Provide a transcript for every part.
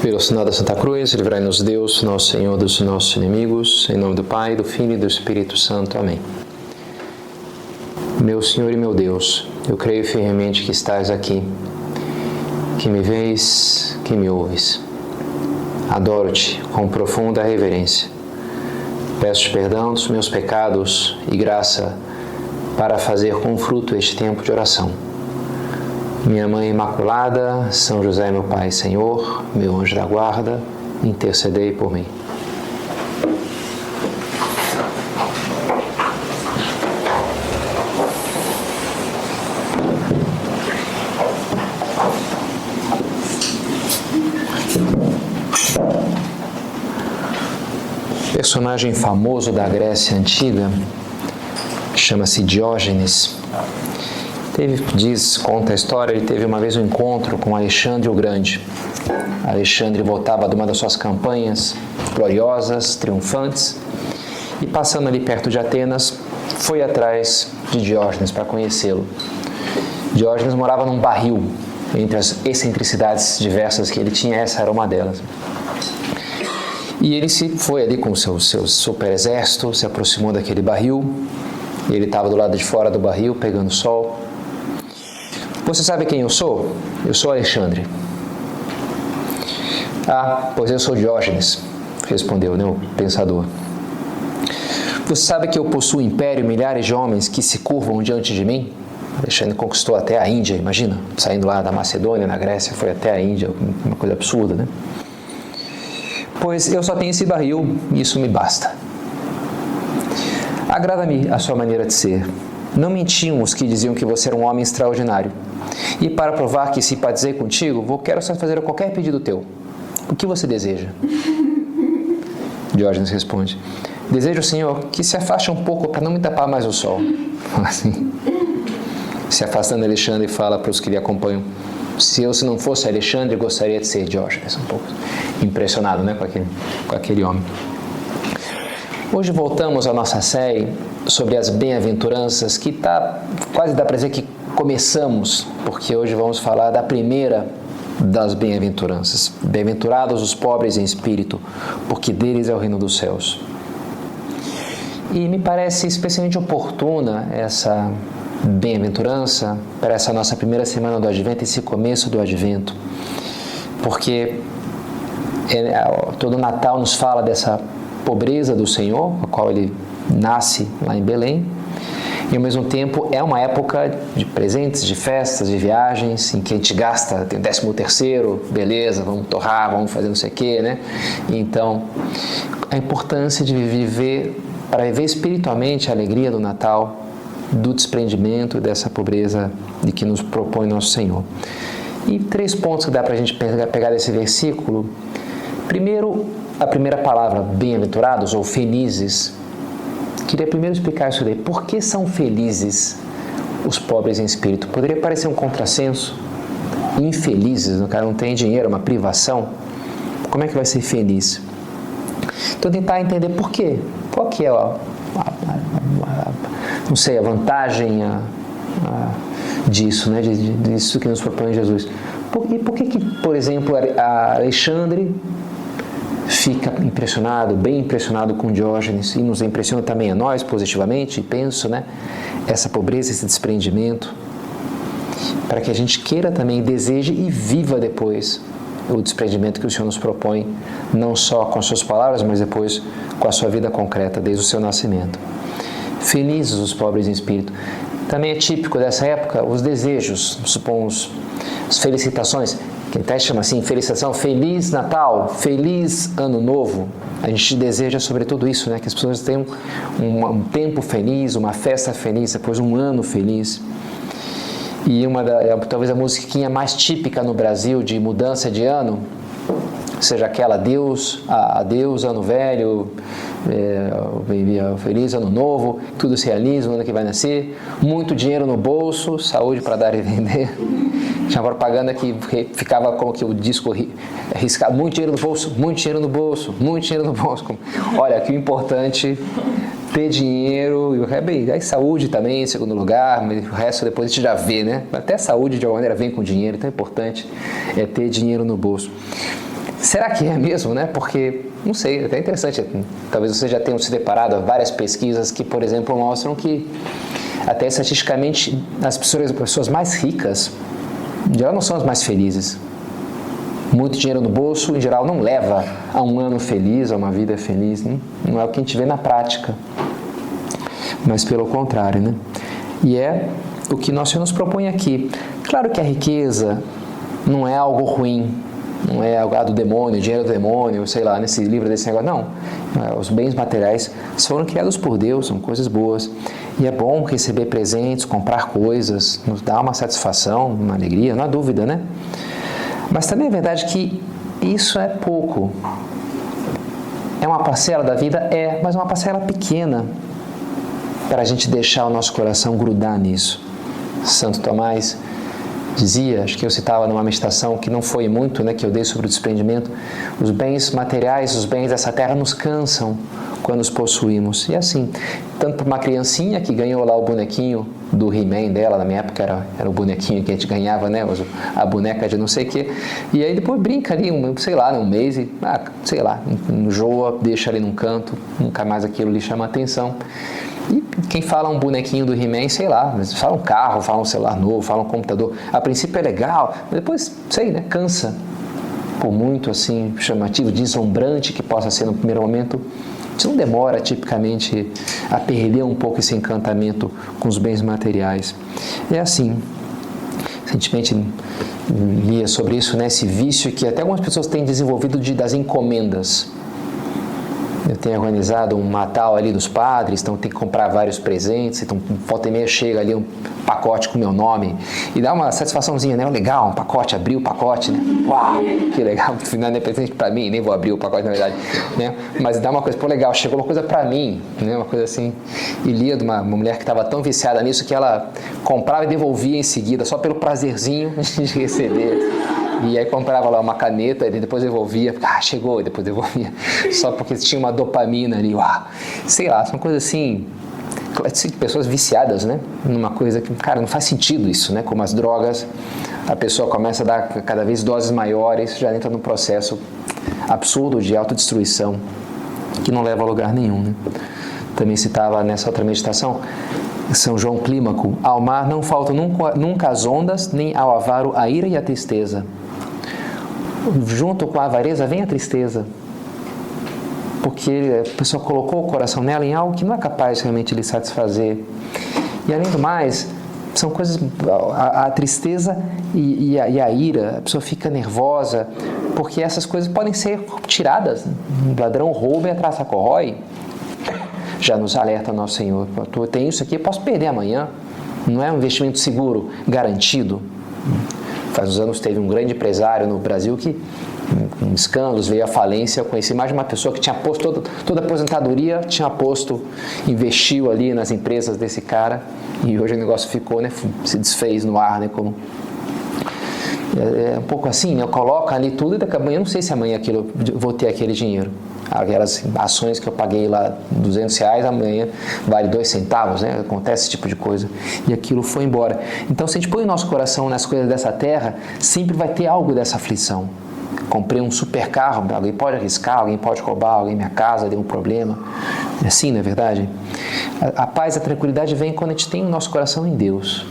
Pelo sinal da Santa Cruz, livrai-nos Deus, nosso Senhor, dos nossos inimigos, em nome do Pai, do Filho e do Espírito Santo. Amém. Meu Senhor e meu Deus, eu creio firmemente que estás aqui, que me vês, que me ouves. Adoro-te com profunda reverência. Peço-te perdão dos meus pecados e graça para fazer com fruto este tempo de oração. Minha Mãe Imaculada, São José, meu Pai, Senhor, meu anjo da guarda, intercedei por mim. Personagem famoso da Grécia Antiga, chama-se Diógenes. Conta a história, ele teve uma vez um encontro com Alexandre o Grande. Alexandre voltava de uma das suas campanhas gloriosas, triunfantes, e passando ali perto de Atenas, foi atrás de Diógenes para conhecê-lo. Diógenes morava num barril, entre as excentricidades diversas que ele tinha, essa era uma delas. E ele foi ali com o seu super exército, se aproximou daquele barril, ele estava do lado de fora do barril, pegando sol. Você sabe quem eu sou? Eu sou Alexandre. Ah, pois eu sou Diógenes, respondeu, o pensador. Você sabe que eu possuo um império, milhares de homens que se curvam diante de mim? Alexandre conquistou até a Índia, imagina, saindo lá da Macedônia, na Grécia, foi até a Índia, uma coisa absurda, né? Pois eu só tenho esse barril e isso me basta. Agrada-me a sua maneira de ser. Não mentiam os que diziam que você era um homem extraordinário. E para provar que simpatizei contigo, quero só fazer qualquer pedido teu. O que você deseja? Diógenes responde: desejo, Senhor, que se afaste um pouco para não me tapar mais o sol. Assim, se afastando, Alexandre fala para os que lhe acompanham: se não fosse Alexandre, gostaria de ser Diógenes. Um pouco impressionado, né, com aquele homem. Hoje voltamos à nossa série sobre as bem-aventuranças, que quase dá para dizer que começamos, porque hoje vamos falar da primeira das bem-aventuranças. Bem-aventurados os pobres em espírito, porque deles é o reino dos céus. E me parece especialmente oportuna essa bem-aventurança para essa nossa primeira semana do Advento, esse começo do Advento, porque todo Natal nos fala dessa pobreza do Senhor, a qual ele nasce lá em Belém, e ao mesmo tempo é uma época de presentes, de festas, de viagens, em que a gente gasta, tem 13º, beleza, vamos torrar, vamos fazer não sei o quê, né? Então, a importância de para viver espiritualmente a alegria do Natal, do desprendimento dessa pobreza de que nos propõe nosso Senhor. E 3 pontos que dá para a gente pegar desse versículo. Primeiro, a primeira palavra, bem-aventurados ou felizes. Queria primeiro explicar isso daí. Por que são felizes os pobres em espírito? Poderia parecer um contrassenso. Infelizes, o cara não tem dinheiro, uma privação. Como é que vai ser feliz? Então, tentar entender por quê. Qual que é não sei, a vantagem disso, né? Disso que nos propõe Jesus. E por que, por exemplo, a Alexandre fica impressionado, bem impressionado com Diógenes, e nos impressiona também a nós positivamente, penso, né? Essa pobreza, esse desprendimento, para que a gente queira também, deseje e viva depois o desprendimento que o Senhor nos propõe, não só com as suas palavras, mas depois com a sua vida concreta, desde o seu nascimento. Felizes os pobres em espírito. Também é típico dessa época os desejos, supomos, as felicitações, que até chama assim, felicitação, Feliz Natal, Feliz Ano Novo. A gente deseja sobretudo isso, né? Que as pessoas tenham um tempo feliz, uma festa feliz, depois um ano feliz. E talvez a musiquinha mais típica no Brasil de mudança de ano, seja aquela adeus ano velho, feliz ano novo, tudo se realiza no ano que vai nascer, muito dinheiro no bolso, saúde para dar e vender. Tinha uma propaganda que ficava como que o disco riscado, muito dinheiro no bolso, muito dinheiro no bolso, muito dinheiro no bolso. Olha, que o importante ter dinheiro, e aí saúde também em segundo lugar, mas o resto depois a gente já vê, né? Até a saúde de alguma maneira vem com dinheiro, então é importante ter dinheiro no bolso. Será que é mesmo, né? Porque, não sei, é até interessante. Talvez você já tenha se deparado a várias pesquisas que, por exemplo, mostram que, até estatisticamente, as pessoas mais ricas, em geral, não são as mais felizes. Muito dinheiro no bolso, em geral, não leva a um ano feliz, a uma vida feliz. Não é o que a gente vê na prática. Mas pelo contrário, né? E é o que nosso Senhor nos propõe aqui. Claro que a riqueza não é algo ruim, não é algo do demônio, dinheiro do demônio, sei lá, nesse livro desse negócio. Não. Os bens materiais foram criados por Deus, são coisas boas. E é bom receber presentes, comprar coisas, nos dá uma satisfação, uma alegria, não há dúvida, né? Mas também é verdade que isso é pouco. É uma parcela da vida? É, mas uma parcela pequena para a gente deixar o nosso coração grudar nisso. Santo Tomás dizia, acho que eu citava numa meditação que não foi muito, né, que eu dei sobre o desprendimento, os bens materiais, os bens dessa terra nos cansam quando os possuímos. E assim, tanto para uma criancinha que ganhou lá o bonequinho do He-Man dela, na minha época era o bonequinho que a gente ganhava, né, a boneca de não sei o quê, e aí depois brinca ali, sei lá, um mês e, sei lá, enjoa, deixa ali num canto, nunca mais aquilo lhe chama atenção. E quem fala um bonequinho do He-Man, sei lá, mas fala um carro, fala um celular novo, fala um computador, a princípio é legal, mas depois, sei, né, cansa. Por muito assim chamativo, deslumbrante que possa ser no primeiro momento, isso não demora tipicamente a perder um pouco esse encantamento com os bens materiais. É assim, recentemente lia sobre isso, né, esse vício que até algumas pessoas têm desenvolvido das encomendas. Eu tenho organizado um Natal ali dos padres, então tem que comprar vários presentes, então volta e meia chega ali um pacote com o meu nome e dá uma satisfaçãozinha, né? Legal, um pacote, abrir o pacote, né? Uau, que legal, não é presente para mim, nem vou abrir o pacote na verdade, né? Mas dá uma coisa, pô, legal, chegou uma coisa para mim, né? Uma coisa assim. E lia de uma mulher que estava tão viciada nisso que ela comprava e devolvia em seguida, só pelo prazerzinho de receber. E aí comprava lá uma caneta e depois devolvia, chegou, e depois devolvia, só porque tinha uma dopamina ali, sei lá, são coisas assim, pessoas viciadas, né, numa coisa que, cara, não faz sentido isso, né, como as drogas, a pessoa começa a dar cada vez doses maiores, já entra num processo absurdo de autodestruição, que não leva a lugar nenhum, né. Também citava nessa outra meditação, São João Clímaco, ao mar não faltam nunca as ondas, nem ao avaro a ira e a tristeza. Junto com a avareza vem a tristeza, porque a pessoa colocou o coração nela em algo que não é capaz realmente de lhe satisfazer. E além do mais, são coisas, a tristeza e a ira, a pessoa fica nervosa, porque essas coisas podem ser tiradas. O ladrão rouba e a traça corrói. Já nos alerta nosso Senhor, eu tenho isso aqui, eu posso perder amanhã, não é um investimento seguro, garantido. Faz uns anos teve um grande empresário no Brasil que, com escândalos, veio à falência. Eu conheci mais de uma pessoa que tinha posto toda a aposentadoria, tinha posto, investiu ali nas empresas desse cara, e hoje o negócio ficou, né, se desfez no ar, né, como... É um pouco assim, né, coloca ali tudo e daqui a amanhã, não sei se amanhã eu vou ter aquele dinheiro. Aquelas ações que eu paguei lá R$200, amanhã vale 2 centavos, né? Acontece esse tipo de coisa. E aquilo foi embora. Então, se a gente põe o nosso coração nas coisas dessa terra, sempre vai ter algo dessa aflição. Comprei um super carro, alguém pode arriscar, alguém pode roubar, alguém minha casa deu um problema. É assim, não é verdade? A paz, a tranquilidade vem quando a gente tem o nosso coração em Deus.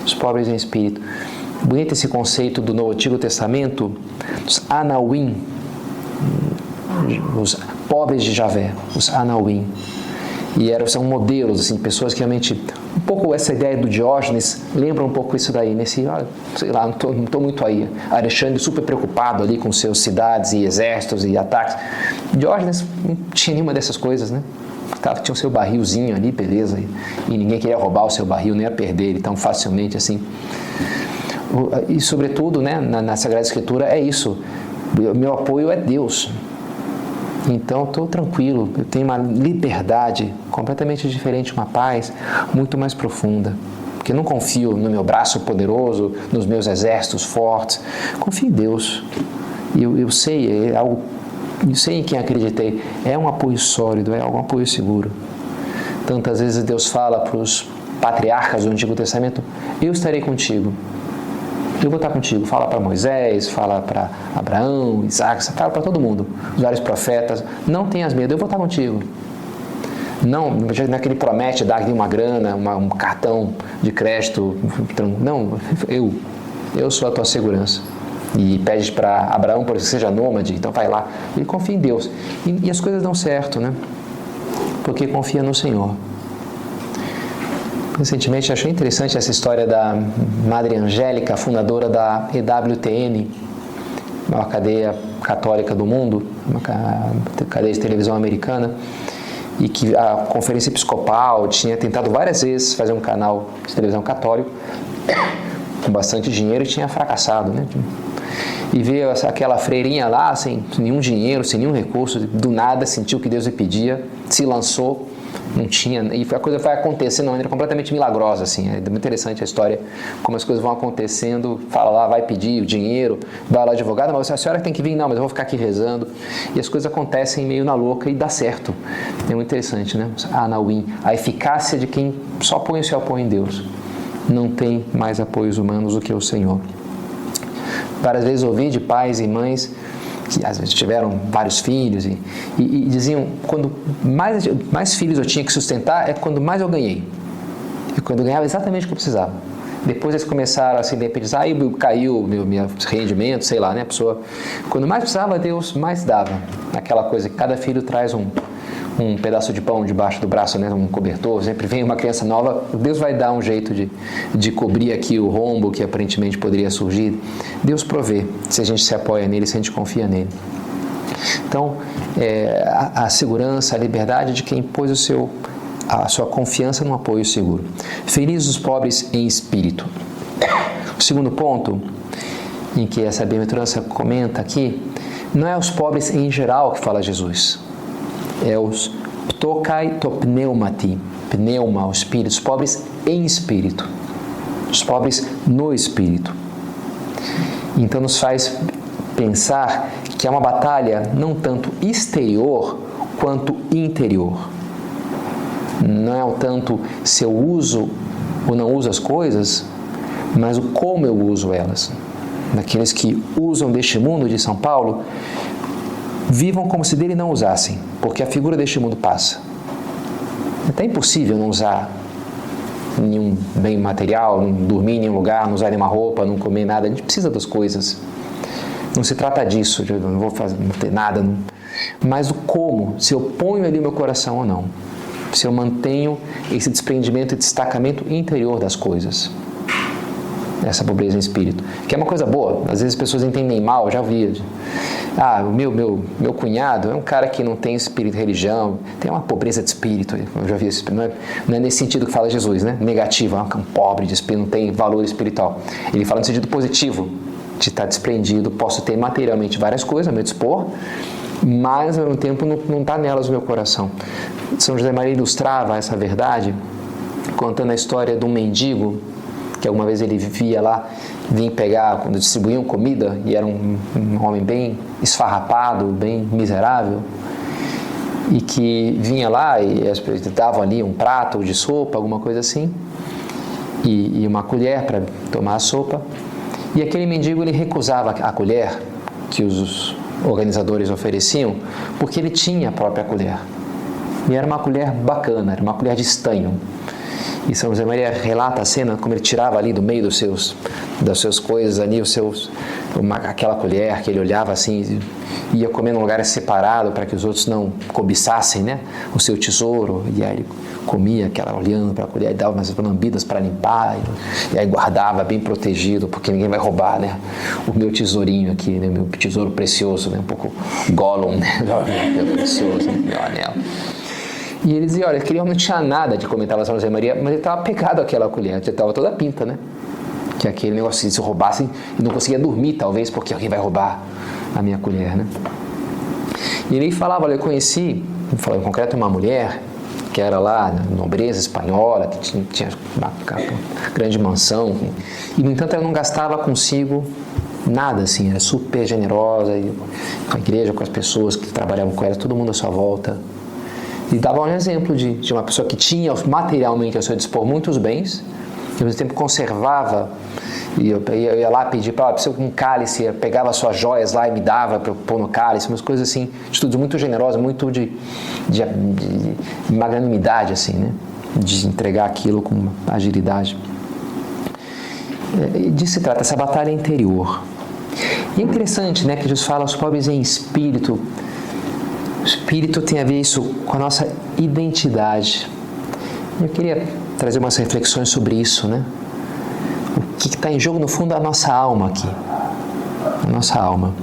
Os pobres em espírito. Bonito esse conceito do Novo Antigo Testamento, dos Anauim, os pobres de Javé, os Anauim. E são modelos, assim, pessoas que realmente, um pouco essa ideia do Diógenes, lembra um pouco isso daí, nesse, sei lá, não estou muito aí. Alexandre super preocupado ali com seus cidades e exércitos e ataques. Diógenes não tinha nenhuma dessas coisas, né? Tinha o seu barrilzinho ali, beleza, e ninguém queria roubar o seu barril, nem ia perder ele tão facilmente assim. E sobretudo, né, na Sagrada Escritura é isso, meu apoio é Deus. Então, estou tranquilo, eu tenho uma liberdade completamente diferente, uma paz muito mais profunda. Porque eu não confio no meu braço poderoso, nos meus exércitos fortes. Confio em Deus. Eu sei, eu sei em quem acreditei. É um apoio sólido, é um apoio seguro. Tantas vezes Deus fala para os patriarcas do Antigo Testamento, eu estarei contigo. Eu vou estar contigo. Fala para Moisés, fala para Abraão, Isaac, fala para todo mundo, os vários profetas. Não tenhas medo, eu vou estar contigo. Não é que ele promete dar uma grana, um cartão de crédito. Não, eu sou a tua segurança. E pede para Abraão, por isso que seja nômade, então vai lá. Ele confia em Deus. E as coisas dão certo, né? Porque confia no Senhor. Recentemente achei interessante essa história da Madre Angélica, fundadora da EWTN, uma cadeia católica do mundo, uma cadeia de televisão americana, e que a Conferência Episcopal tinha tentado várias vezes fazer um canal de televisão católico com bastante dinheiro e tinha fracassado, né? E veio aquela freirinha lá, sem nenhum dinheiro, sem nenhum recurso, do nada sentiu que Deus lhe pedia, se lançou, não tinha, e a coisa foi acontecendo de uma maneira completamente milagrosa, assim. É muito interessante a história, como as coisas vão acontecendo. Fala lá, vai pedir o dinheiro, vai lá advogado, mas a senhora tem que vir, não, mas eu vou ficar aqui rezando, e as coisas acontecem meio na louca e dá certo. É muito interessante, né? A eficácia de quem só põe o seu apoio em Deus. Não tem mais apoios humanos do que o Senhor. Várias vezes ouvi de pais e mães que às vezes tiveram vários filhos e diziam, quando mais filhos eu tinha que sustentar é quando mais eu ganhei. E quando eu ganhava exatamente o que eu precisava. Depois eles começaram a se independizar, aí caiu o meu rendimento, sei lá, né? A pessoa, quando mais precisava, Deus mais dava. Aquela coisa que cada filho traz um pedaço de pão debaixo do braço, né? Um cobertor, sempre vem uma criança nova, Deus vai dar um jeito de cobrir aqui o rombo que aparentemente poderia surgir. Deus provê, se a gente se apoia nele, se a gente confia nele. Então, a segurança, a liberdade de quem pôs a sua confiança num apoio seguro. Felizes os pobres em espírito. O segundo ponto, em que essa bem-aventurança comenta aqui, não é os pobres em geral que fala Jesus. É os ptokai to pneumati, pneuma, o espírito, os pobres em espírito, os pobres no espírito. Então nos faz pensar que é uma batalha não tanto exterior quanto interior. Não é o tanto se eu uso ou não uso as coisas, mas o como eu uso elas. Daqueles que usam deste mundo, de São Paulo, vivam como se dele não usassem, porque a figura deste mundo passa. É até impossível não usar nenhum bem material, não dormir em nenhum lugar, não usar nenhuma roupa, não comer nada. A gente precisa das coisas. Não se trata disso, de eu não vou fazer, não ter nada. Não. Mas o como, se eu ponho ali o meu coração ou não. Se eu mantenho esse desprendimento e destacamento interior das coisas. Essa pobreza em espírito. Que é uma coisa boa. Às vezes as pessoas entendem mal, já vi. O meu cunhado é um cara que não tem espírito de religião, tem uma pobreza de espírito. Eu já vi isso. Não é nesse sentido que fala Jesus, né? Negativo, um pobre de espírito, não tem valor espiritual. Ele fala no sentido positivo, de estar desprendido. Posso ter materialmente várias coisas a meu dispor, mas ao mesmo tempo não está nelas o meu coração. São José Maria ilustrava essa verdade contando a história de um mendigo que alguma vez ele vivia lá, vinha pegar, quando distribuíam comida, e era um homem bem esfarrapado, bem miserável, e que vinha lá e davam ali um prato de sopa, alguma coisa assim, e uma colher para tomar a sopa, e aquele mendigo ele recusava a colher que os organizadores ofereciam, porque ele tinha a própria colher, e era uma colher bacana, era uma colher de estanho. E São José Maria relata a cena, como ele tirava ali do meio das suas coisas ali, aquela colher que ele olhava assim, ia comer num lugar separado para que os outros não cobiçassem, né, o seu tesouro, e aí ele comia olhando para a colher e dava umas lambidas para limpar, e aí guardava bem protegido, porque ninguém vai roubar, né, o meu tesourinho aqui, né, meu tesouro precioso, né, um pouco Gollum, né, meu precioso, né, meu anel. E ele dizia, olha, aquele homem não tinha nada de comentar São José Maria, mas ele estava pegado àquela colher, ele estava toda pinta, né? Que aquele negócio, se roubassem, e não conseguia dormir, talvez, porque alguém vai roubar a minha colher, né? E ele falava, olha, eu conheci, em concreto, uma mulher, que era lá, nobreza espanhola, que tinha uma grande mansão, e, no entanto, ela não gastava consigo nada, assim, era super generosa, e com a igreja, com as pessoas que trabalhavam com ela, todo mundo à sua volta. E dava um exemplo de uma pessoa que tinha materialmente a seu dispor muitos bens, e ao mesmo tempo conservava. E eu ia lá pedir para preciso um cálice, eu pegava suas joias lá e me dava para eu pôr no cálice, umas coisas assim, atitudes muito generosas, muito de magnanimidade, assim, né? De entregar aquilo com agilidade. Disso se trata, essa batalha interior. E é interessante, né, que Jesus fala aos pobres em espírito. O espírito tem a ver isso com a nossa identidade. Eu queria trazer umas reflexões sobre isso, né? O que está em jogo, no fundo, é a nossa alma aqui. A nossa alma.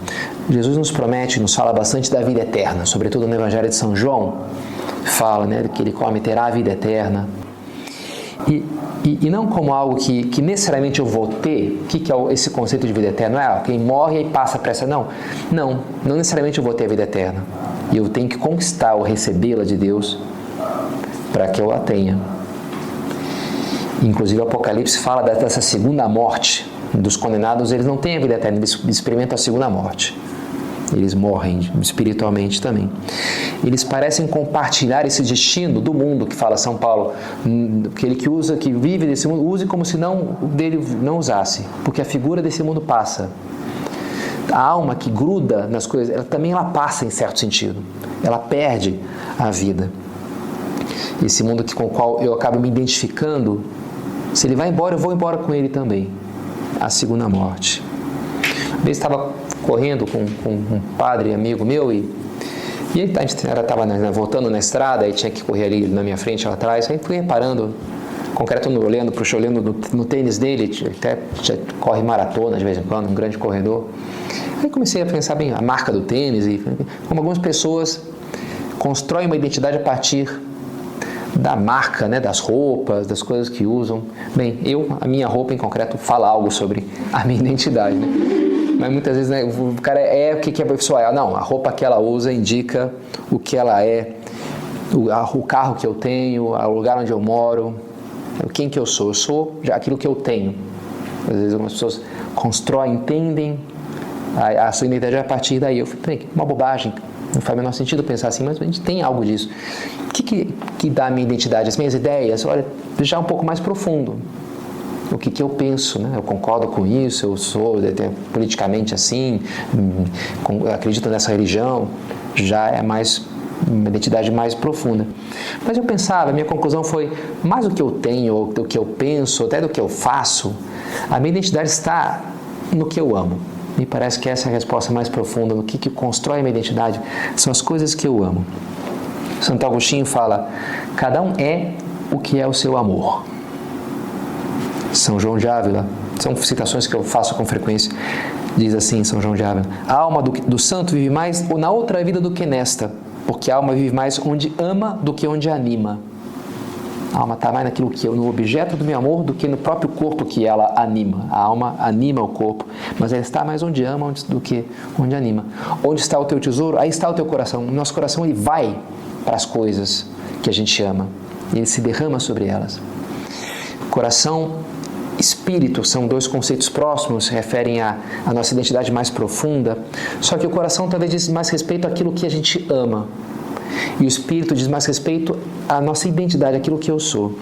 Jesus nos promete, nos fala bastante da vida eterna, sobretudo no Evangelho de São João, fala, né, que ele come terá a vida eterna. E não como algo que necessariamente eu vou ter. O que é esse conceito de vida eterna? Não é quem morre e passa para essa. Não necessariamente eu vou ter a vida eterna. E eu tenho que conquistar ou recebê-la de Deus para que eu a tenha. Inclusive o Apocalipse fala dessa segunda morte. Dos condenados, eles não têm a vida eterna, eles experimentam a segunda morte. Eles morrem espiritualmente também. Eles parecem compartilhar esse destino do mundo, que fala São Paulo, aquele que usa, que vive desse mundo, use como se dele não usasse, porque a figura desse mundo passa. A alma que gruda nas coisas, ela passa em certo sentido. Ela perde a vida. Esse mundo com o qual eu acabo me identificando, se ele vai embora, eu vou embora com ele também. A segunda morte. Uma vez estava correndo com um padre amigo meu e ele estava voltando na estrada e tinha que correr ali na minha frente, lá atrás. Aí fui reparando, concreto olhando no tênis dele, até corre maratona de vez em quando, um grande corredor. Aí comecei a pensar bem a marca do tênis e como algumas pessoas constroem uma identidade a partir da marca, né, das roupas, das coisas que usam. Bem, a minha roupa em concreto fala algo sobre a minha identidade, né? Mas muitas vezes, né, o cara o que a pessoa é. Não, a roupa que ela usa indica o que ela é, o carro que eu tenho, o lugar onde eu moro, quem que eu sou. Eu sou aquilo que eu tenho. Às vezes algumas pessoas constroem, entendem a sua identidade a partir daí. Eu falei, uma bobagem. Não faz o menor sentido pensar assim, mas a gente tem algo disso. O que dá a minha identidade, as minhas ideias? Olha, já um pouco mais profundo. O que eu penso, né? Eu concordo com isso, eu sou politicamente assim, acredito nessa religião, já é uma identidade mais profunda. Mas eu pensava, a minha conclusão foi, mais do que eu tenho, ou do que eu penso, até do que eu faço, a minha identidade está no que eu amo. Me parece que essa é a resposta mais profunda, no que constrói a minha identidade, são as coisas que eu amo. Santo Agostinho fala, cada um é o que é o seu amor. São João de Ávila, são citações que eu faço com frequência, diz assim São João de Ávila, a alma do santo vive mais na outra vida do que nesta, porque a alma vive mais onde ama do que onde anima. A alma está mais no objeto do meu amor do que no próprio corpo que ela anima. A alma anima o corpo, mas ela está mais onde ama do que onde anima. Onde está o teu tesouro, aí está o teu coração. O nosso coração ele vai para as coisas que a gente ama. E ele se derrama sobre elas. Coração, espírito são dois conceitos próximos, se referem à nossa identidade mais profunda. Só que o coração talvez diz mais respeito àquilo que a gente ama. E o espírito diz mais respeito à nossa identidade, aquilo que eu sou.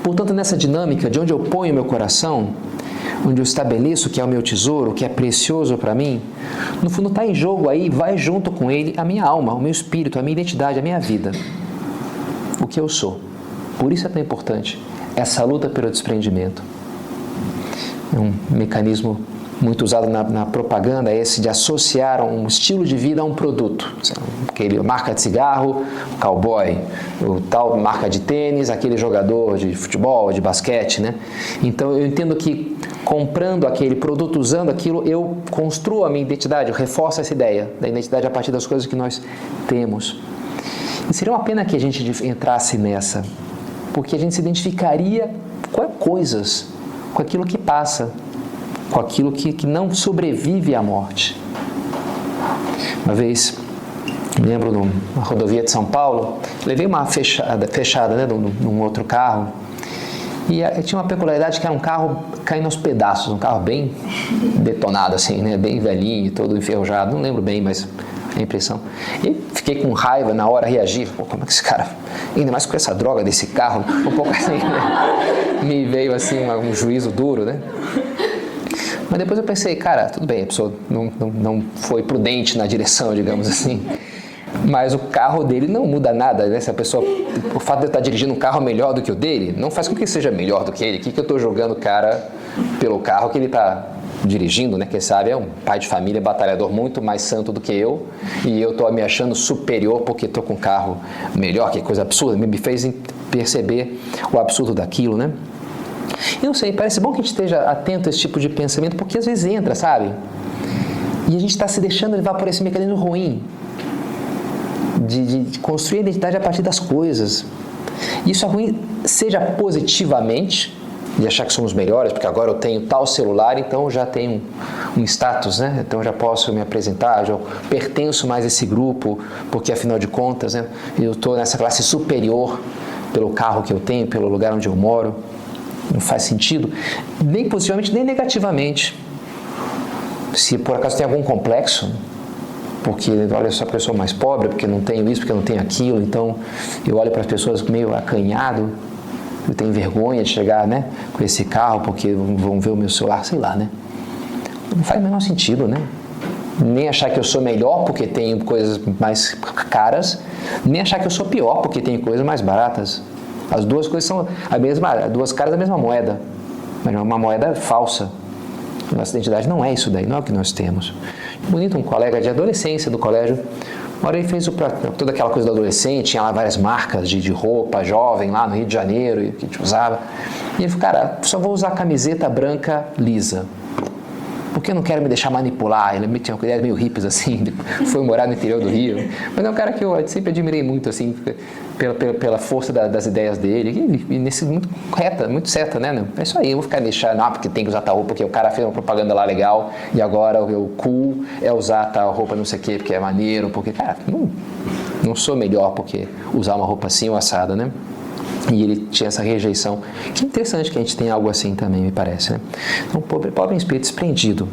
Portanto, nessa dinâmica de onde eu ponho meu coração, onde eu estabeleço o que é o meu tesouro, o que é precioso para mim, no fundo está em jogo aí, vai junto com ele a minha alma, o meu espírito, a minha identidade, a minha vida. O que eu sou. Por isso é tão importante essa luta pelo desprendimento. É um mecanismo muito usado na propaganda, esse de associar um estilo de vida a um produto. Aquele marca de cigarro, o cowboy, o tal marca de tênis, aquele jogador de futebol, de basquete, né? Então eu entendo que comprando aquele produto, usando aquilo, eu construo a minha identidade, eu reforço essa ideia da identidade a partir das coisas que nós temos. E seria uma pena que a gente entrasse nessa, porque a gente se identificaria com coisas, com aquilo que passa, com aquilo que não sobrevive à morte. Uma vez, me lembro numa rodovia de São Paulo, levei uma fechada né, num outro carro, e tinha uma peculiaridade que era um carro caindo aos pedaços, um carro bem detonado assim, né, bem velhinho, todo enferrujado, não lembro bem, mas a impressão. E fiquei com raiva na hora, reagi. Pô, como é que esse cara, ainda mais com essa droga desse carro, um pouco assim, né? Me veio assim um juízo duro, né? Mas depois eu pensei, cara, tudo bem, a pessoa não foi prudente na direção, digamos assim. Mas o carro dele não muda nada, né? Se a pessoa, o fato de eu estar dirigindo um carro melhor do que o dele, não faz com que seja melhor do que ele. O que eu estou julgando o cara pelo carro que ele está dirigindo, né? Quem sabe é um pai de família, batalhador muito mais santo do que eu, e eu estou me achando superior porque estou com um carro melhor, que coisa absurda. Me fez perceber o absurdo daquilo, né? Eu não sei, parece bom que a gente esteja atento a esse tipo de pensamento, porque às vezes entra, sabe? E a gente está se deixando levar por esse mecanismo ruim de construir a identidade a partir das coisas. Isso é ruim, seja positivamente, de achar que somos melhores, porque agora eu tenho tal celular, então eu já tenho um status, né? Então eu já posso me apresentar, já pertenço mais a esse grupo, porque afinal de contas, né, eu estou nessa classe superior pelo carro que eu tenho, pelo lugar onde eu moro. Não faz sentido, nem positivamente, nem negativamente. Se por acaso tem algum complexo, porque olha só, porque eu sou mais pobre, porque não tenho isso, porque eu não tenho aquilo, então eu olho para as pessoas meio acanhado, eu tenho vergonha de chegar, né, com esse carro, porque vão ver o meu celular, sei lá, né? Não faz o menor sentido, né? Nem achar que eu sou melhor porque tenho coisas mais caras, nem achar que eu sou pior porque tenho coisas mais baratas. As duas coisas são duas caras da mesma moeda, mas é uma moeda falsa. Nossa identidade não é isso daí, não é o que nós temos. Bonito, um colega de adolescência do colégio, uma hora ele fez toda aquela coisa do adolescente, tinha lá várias marcas de roupa jovem lá no Rio de Janeiro, que a gente usava. E ele falou, cara, só vou usar camiseta branca lisa, porque eu não quero me deixar manipular. Ele tinha uma ideia meio hippies assim, foi morar no interior do Rio. Mas é um cara que eu sempre admirei muito, assim, pela força das ideias dele, e nesse muito reta, muito certa, né? É isso aí, eu vou ficar deixando, porque tem que usar tal roupa, porque o cara fez uma propaganda lá legal, e agora o cool é usar tal roupa não sei o quê, porque é maneiro, porque, cara, não sou melhor porque usar uma roupa assim ou assada, né? E ele tinha essa rejeição. Que interessante que a gente tem algo assim também, me parece, né? Então, pobre em espírito desprendido.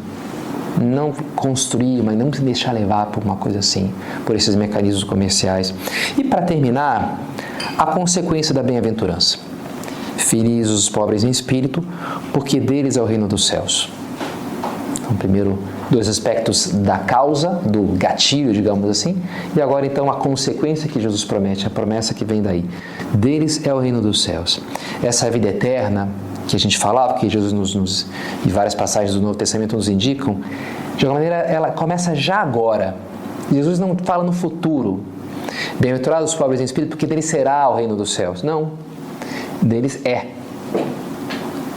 Não construir, mas não se deixar levar por uma coisa assim, por esses mecanismos comerciais. E para terminar, a consequência da bem-aventurança. Felizes os pobres em espírito, porque deles é o reino dos céus. Então, primeiro, dois aspectos da causa, do gatilho, digamos assim, e agora então a consequência que Jesus promete, a promessa que vem daí. Deles é o reino dos céus. Essa vida eterna que a gente falava, que Jesus e várias passagens do Novo Testamento nos indicam, de alguma maneira ela começa já agora. Jesus não fala no futuro. Bem-aventurados os pobres em espírito, porque deles será o reino dos céus. Não, deles é.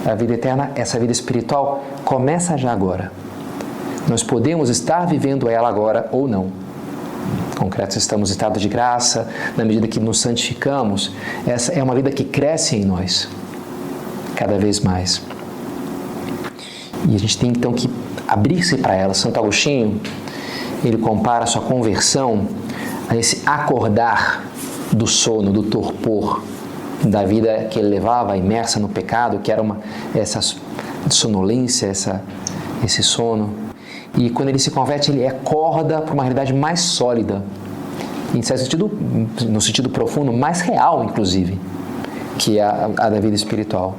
A vida eterna, essa vida espiritual, começa já agora. Nós podemos estar vivendo ela agora ou não. Em concreto, estamos em estado de graça, na medida que nos santificamos, essa é uma vida que cresce em nós, cada vez mais. E a gente tem então que abrir-se para ela. Santo Agostinho, ele compara a sua conversão a esse acordar do sono, do torpor, da vida que ele levava imersa no pecado, que era essa sonolência, esse sono. E quando ele se converte, ele acorda para uma realidade mais sólida, em certo sentido, no sentido profundo, mais real, inclusive, que é a da vida espiritual.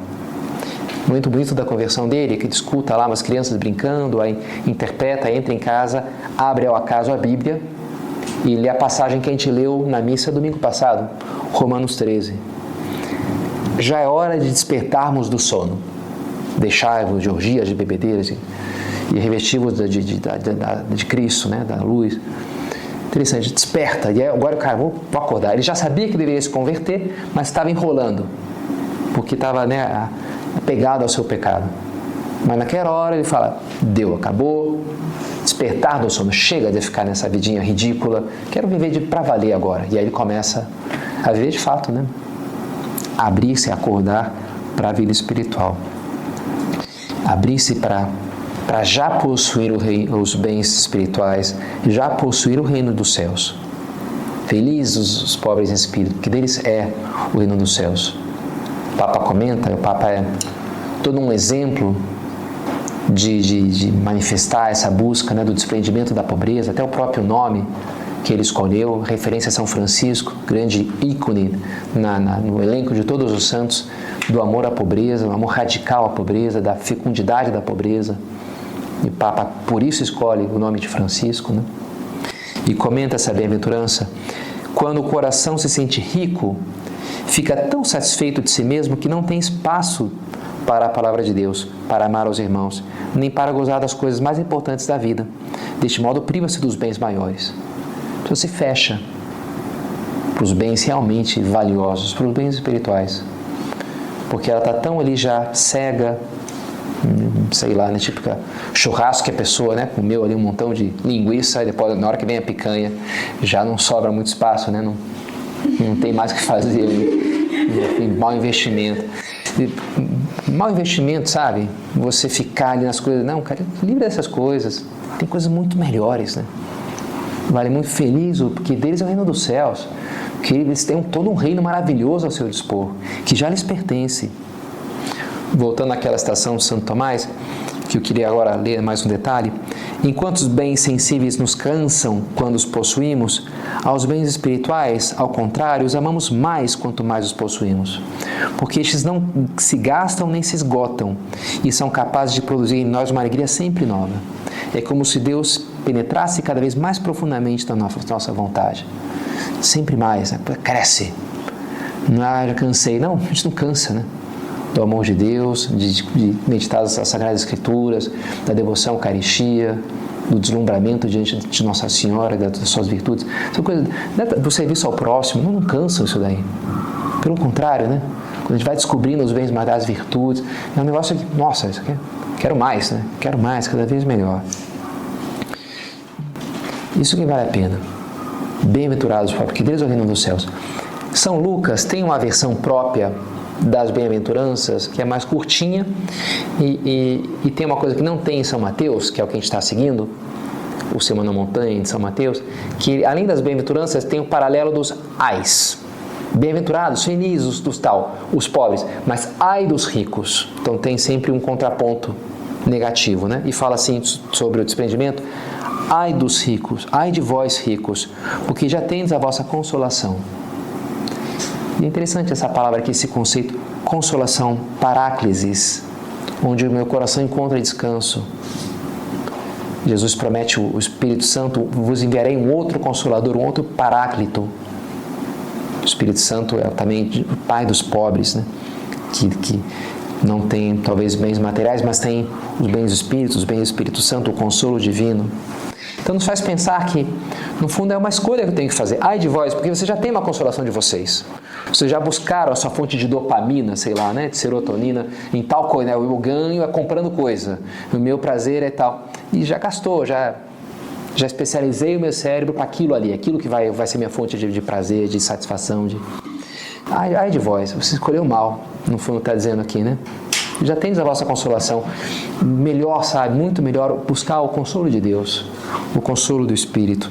Muito bonito da conversão dele, que ele escuta lá umas crianças brincando, aí interpreta, entra em casa, abre ao acaso a Bíblia e lê a passagem que a gente leu na missa domingo passado, Romanos 13. Já é hora de despertarmos do sono. Deixai-vos de orgias, de bebedeiras e revestivos de Cristo, né, da luz. Interessante, desperta. E agora, cara, vou acordar. Ele já sabia que deveria se converter, mas estava enrolando, porque estava, né, apegado ao seu pecado. Mas naquela hora ele fala, deu, acabou, despertar do sono, chega de ficar nessa vidinha ridícula, quero viver para valer agora. E aí ele começa a viver de fato, né? Abrir-se, acordar para a vida espiritual. Abrir-se para já possuir os bens espirituais, já possuir o reino dos céus. Felizes os pobres em espírito, que deles é o reino dos céus. O Papa comenta, o Papa é todo um exemplo de manifestar essa busca, né, do desprendimento da pobreza, até o próprio nome que ele escolheu, referência a São Francisco, grande ícone no elenco de todos os santos, do amor à pobreza, do amor radical à pobreza, da fecundidade da pobreza. E o Papa, por isso, escolhe o nome de Francisco, né? E comenta essa bem-aventurança: quando o coração se sente rico, fica tão satisfeito de si mesmo que não tem espaço para a palavra de Deus, para amar aos irmãos, nem para gozar das coisas mais importantes da vida. Deste modo, priva-se dos bens maiores. A pessoa se fecha para os bens realmente valiosos, para os bens espirituais, porque ela está tão ali já cega, sei lá, né, típica churrasco que a pessoa, né, comeu ali um montão de linguiça e depois, na hora que vem a picanha, já não sobra muito espaço, né, não tem mais o que fazer, enfim, mau investimento. Mau investimento, sabe? Você ficar ali nas coisas, não, cara, livre dessas coisas, tem coisas muito melhores, né? Vale muito feliz, porque deles é o reino dos céus, que eles têm todo um reino maravilhoso ao seu dispor, que já lhes pertence. Voltando àquela citação de Santo Tomás, que eu queria agora ler mais um detalhe: enquanto os bens sensíveis nos cansam quando os possuímos, aos bens espirituais, ao contrário, os amamos mais quanto mais os possuímos, porque estes não se gastam nem se esgotam e são capazes de produzir em nós uma alegria sempre nova. É como se Deus penetrasse cada vez mais profundamente na nossa vontade, sempre mais, né? Cresce. Não, já cansei. Não, a gente não cansa, né? Do amor de Deus, de meditar as Sagradas Escrituras, da devoção à Eucaristia, do deslumbramento diante de Nossa Senhora, das suas virtudes. São coisas, né, do serviço ao próximo, não cansam isso daí. Pelo contrário, né? Quando a gente vai descobrindo os bens maiores, as virtudes, é um negócio que, nossa, isso aqui, quero mais, né? Quero mais, cada vez melhor. Isso que vale a pena. Bem-aventurados, porque deles é o reino dos céus. São Lucas tem uma versão própria das bem-aventuranças, que é mais curtinha, e tem uma coisa que não tem em São Mateus, que é o que a gente está seguindo, o Sermão na Montanha de São Mateus, que além das bem-aventuranças tem o paralelo dos ais. Bem-aventurados, felizes dos tal, os pobres, mas ai dos ricos. Então tem sempre um contraponto negativo, né? E fala assim sobre o desprendimento: ai dos ricos, ai de vós ricos, porque já tendes a vossa consolação. E é interessante essa palavra aqui, esse conceito, consolação, paráclesis, onde o meu coração encontra descanso. Jesus promete o Espírito Santo: vos enviarei um outro Consolador, um outro Paráclito. O Espírito Santo é também o Pai dos pobres, né? Que não tem talvez bens materiais, mas tem os bens do Espírito, os bens do Espírito Santo, o consolo divino. Então nos faz pensar que, no fundo, é uma escolha que eu tenho que fazer. Ai de vós, porque você já tem uma consolação de vocês. Vocês já buscaram a sua fonte de dopamina, sei lá, né, de serotonina, em tal coisa, né? O ganho é comprando coisa, o meu prazer é tal. E já gastou, já especializei o meu cérebro para aquilo ali, aquilo que vai ser minha fonte de prazer, de satisfação. Ai de vós, você escolheu mal, no fundo está dizendo aqui, né? Já tendes a vossa consolação. Melhor, sabe, muito melhor buscar o consolo de Deus, o consolo do Espírito.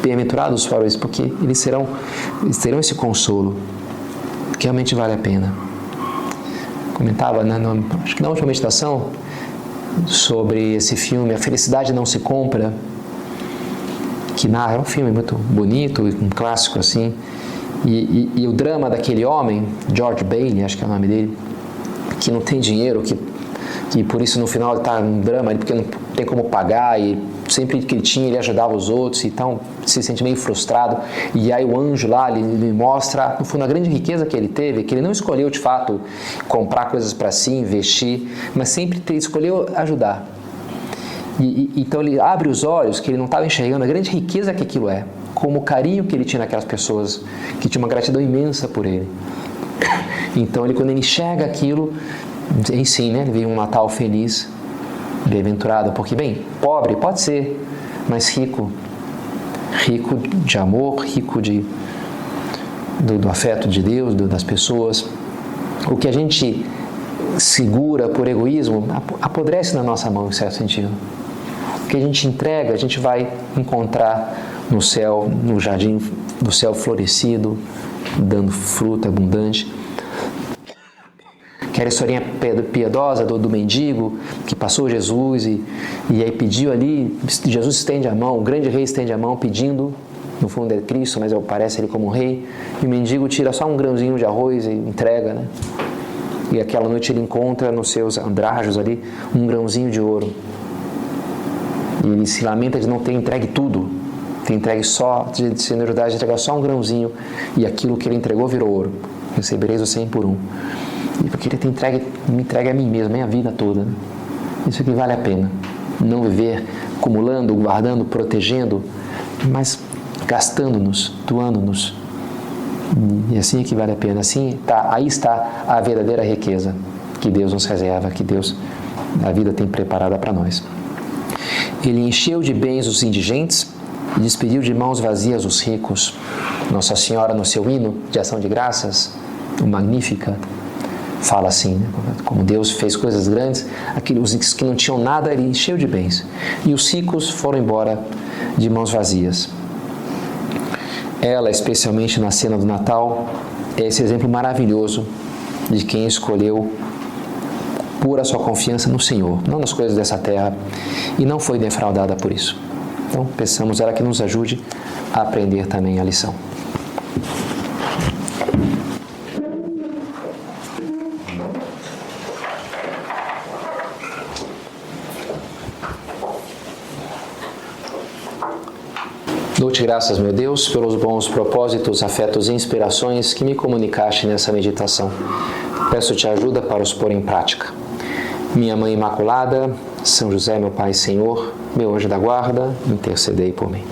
Bem-aventurados os pobres, porque eles terão esse consolo, que realmente vale a pena. Comentava, né, acho que na última meditação, sobre esse filme, A Felicidade Não Se Compra, que narra, é um filme muito bonito, um clássico assim, e o drama daquele homem, George Bailey, acho que é o nome dele, que não tem dinheiro, que por isso no final ele está num drama, porque não tem como pagar, e sempre que ele tinha ele ajudava os outros, então se sente meio frustrado. E aí o anjo lá ele mostra, no fundo, a grande riqueza que ele teve, que ele não escolheu de fato comprar coisas para si, investir, mas sempre escolheu ajudar. Então ele abre os olhos, que ele não estava enxergando a grande riqueza que aquilo é, como o carinho que ele tinha naquelas pessoas, que tinha uma gratidão imensa por ele. Então quando ele enxerga aquilo, em si, né, ele vê um Natal feliz, bem-aventurado, porque, bem, pobre pode ser, mas rico de amor, rico do afeto de Deus, das pessoas. O que a gente segura por egoísmo apodrece na nossa mão, em certo sentido. O que a gente entrega, a gente vai encontrar no céu, no jardim do céu florescido, dando fruta abundante. Aquela historinha piedosa do mendigo que passou Jesus e aí pediu ali, Jesus estende a mão, o grande rei estende a mão pedindo, no fundo é Cristo, mas aparece ele como um rei, e o mendigo tira só um grãozinho de arroz e entrega, né? E aquela noite ele encontra nos seus andrajos ali um grãozinho de ouro. E ele se lamenta de não ter entregue tudo, ter entregue só, de generosidade, de entregar só um grãozinho, e aquilo que ele entregou virou ouro. Recebereis o 100 por 1. E porque ele me entregue a mim mesmo, a minha vida toda. Né? Isso aqui vale a pena. Não viver acumulando, guardando, protegendo, mas gastando-nos, doando-nos. E assim é que vale a pena. Assim aí está a verdadeira riqueza que Deus nos reserva, que a vida tem preparada para nós. Ele encheu de bens os indigentes e despediu de mãos vazias os ricos. Nossa Senhora, no seu hino de ação de graças, o Magnífica, fala assim, né? Como Deus fez coisas grandes, os que não tinham nada, ele encheu de bens. E os ricos foram embora de mãos vazias. Ela, especialmente na cena do Natal, é esse exemplo maravilhoso de quem escolheu pôr a sua confiança no Senhor, não nas coisas dessa terra, e não foi defraudada por isso. Então, peçamos ela que nos ajude a aprender também a lição. Dou-te graças, meu Deus, pelos bons propósitos, afetos e inspirações que me comunicaste nessa meditação. Peço-te ajuda para os pôr em prática. Minha Mãe Imaculada, São José, meu Pai e Senhor, meu anjo da guarda, intercedei por mim.